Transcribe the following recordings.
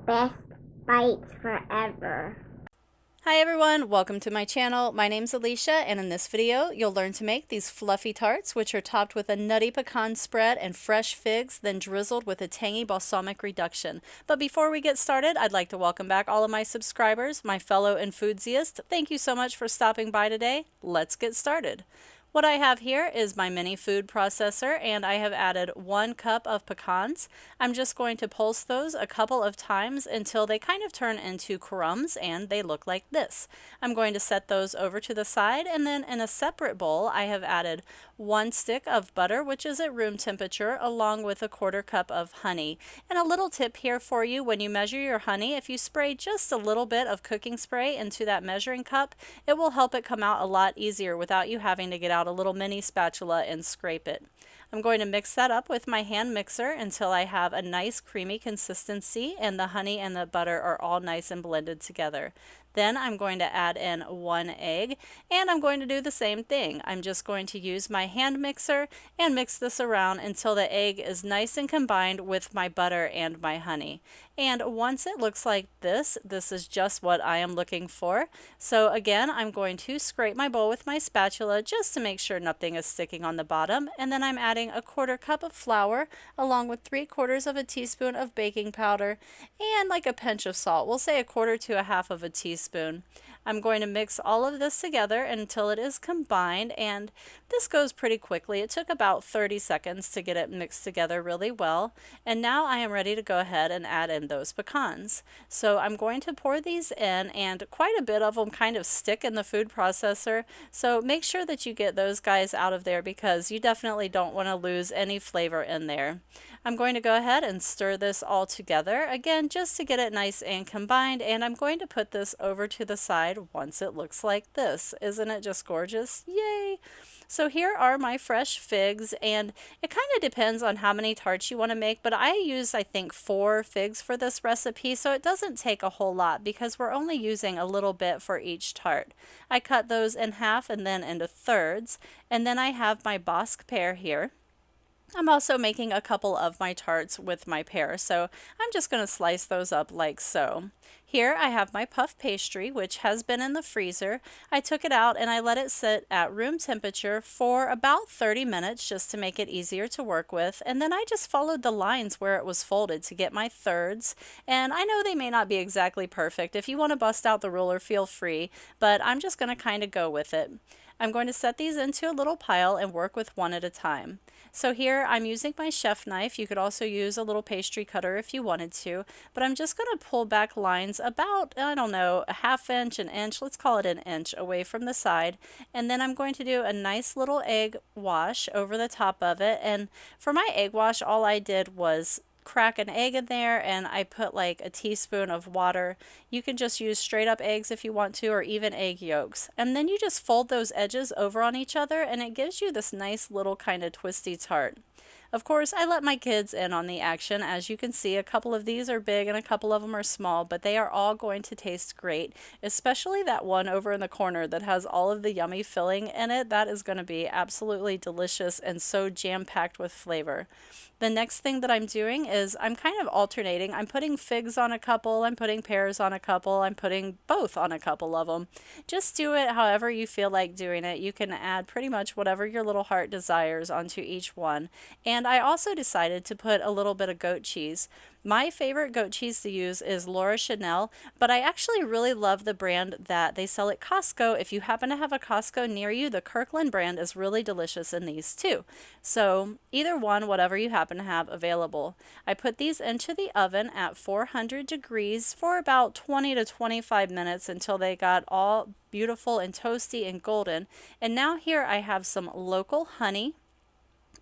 Best bites forever. Hi everyone, welcome to my channel. My name's Alicia, and in this video you'll learn to make these fluffy tarts, which are topped with a nutty pecan spread and fresh figs, then drizzled with a tangy balsamic reduction. But before we get started, I'd like to welcome back all of my subscribers, my fellow enthusiasts. Thank you so much for stopping by today. Let's get started. What I have here is my mini food processor, and I have added 1 cup of pecans. I'm just going to pulse those a couple of times until they kind of turn into crumbs and they look like this. I'm going to set those over to the side, and then in a separate bowl I have added 1 stick of butter, which is at room temperature, along with a 1/4 cup of honey. And a little tip here for you: when you measure your honey, if you spray just a little bit of cooking spray into that measuring cup, it will help it come out a lot easier without you having to get out a little mini spatula and scrape it. I'm going to mix that up with my hand mixer until I have a nice creamy consistency and the honey and the butter are all nice and blended together. Then I'm going to add in 1 egg, and I'm going to do the same thing. I'm just going to use my hand mixer and mix this around until the egg is nice and combined with my butter and my honey. And once it looks like this is just what I am looking for. So again, I'm going to scrape my bowl with my spatula just to make sure nothing is sticking on the bottom, and then I'm adding a 1/4 cup of flour along with 3/4 of a teaspoon of baking powder and like a pinch of salt. We'll say 1/4 to a half of a teaspoon. I'm going to mix all of this together until it is combined, and this goes pretty quickly. It took about 30 seconds to get it mixed together really well, and now I am ready to go ahead and add in those pecans. So I'm going to pour these in, and quite a bit of them kind of stick in the food processor, so make sure that you get those guys out of there because you definitely don't want to lose any flavor in there. I'm going to go ahead and stir this all together again just to get it nice and combined, and I'm going to put this over to the side once it looks like this. Isn't it just gorgeous? Yay! So here are my fresh figs, and it kind of depends on how many tarts you want to make, but I use, I think, 4 figs for this recipe, so it doesn't take a whole lot because we're only using a little bit for each tart. I cut those in half and then into thirds, and then I have my bosc pear here. I'm also making a couple of my tarts with my pear, so I'm just going to slice those up like so. Here I have my puff pastry, which has been in the freezer. I took it out and I let it sit at room temperature for about 30 minutes just to make it easier to work with, and then I just followed the lines where it was folded to get my thirds. And I know they may not be exactly perfect. If you want to bust out the ruler, feel free, but I'm just going to kind of go with it. I'm going to set these into a little pile and work with one at a time. So here I'm using my chef knife. You could also use a little pastry cutter if you wanted to, but I'm just going to pull back lines about, I don't know, a ½ inch, an inch, let's call it an inch away from the side. And then I'm going to do a nice little egg wash over the top of it. And for my egg wash, all I did was crack an egg in there, and I put like a teaspoon of water. You can just use straight up eggs if you want to, or even egg yolks. And then you just fold those edges over on each other, and it gives you this nice little kind of twisty tart. Of course, I let my kids in on the action. As you can see, a couple of these are big and a couple of them are small, but they are all going to taste great, especially that one over in the corner that has all of the yummy filling in it. That is going to be absolutely delicious and so jam-packed with flavor. The next thing that I'm doing is I'm kind of alternating. I'm putting figs on a couple, I'm putting pears on a couple, I'm putting both on a couple of them. Just do it however you feel like doing it. You can add pretty much whatever your little heart desires onto each one. And I also decided to put a little bit of goat cheese. My favorite goat cheese to use is Laura Chanel, but I actually really love the brand that they sell at Costco. If you happen to have a Costco near you, the Kirkland brand is really delicious in these too. So either one, whatever you happen to have available. I put these into the oven at 400 degrees for about 20 to 25 minutes until they got all beautiful and toasty and golden. And now here I have some local honey.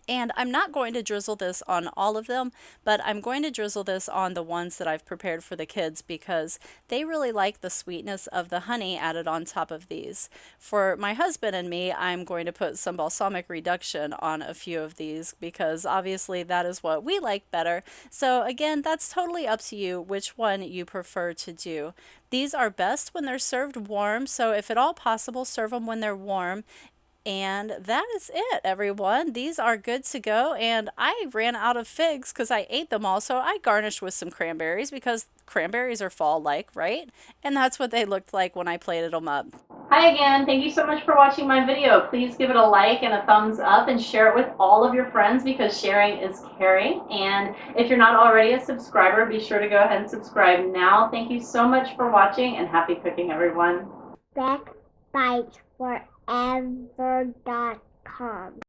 And I'm not going to drizzle this on all of them, but I'm going to drizzle this on the ones that I've prepared for the kids because they really like the sweetness of the honey added on top of these. For my husband and me, I'm going to put some balsamic reduction on a few of these because obviously that is what we like better. So again, that's totally up to you which one you prefer to do. These are best when they're served warm, so if at all possible, serve them when they're warm. And that is it, everyone. These are good to go, and I ran out of figs because I ate them all, so I garnished with some cranberries because cranberries are fall-like, right? And that's what they looked like when I plated them up. Hi again. Thank you so much for watching my video. Please give it a like and a thumbs up and share it with all of your friends because sharing is caring. And if you're not already a subscriber, be sure to go ahead and subscribe now. Thank you so much for watching and happy cooking, everyone. bestbitesforever.com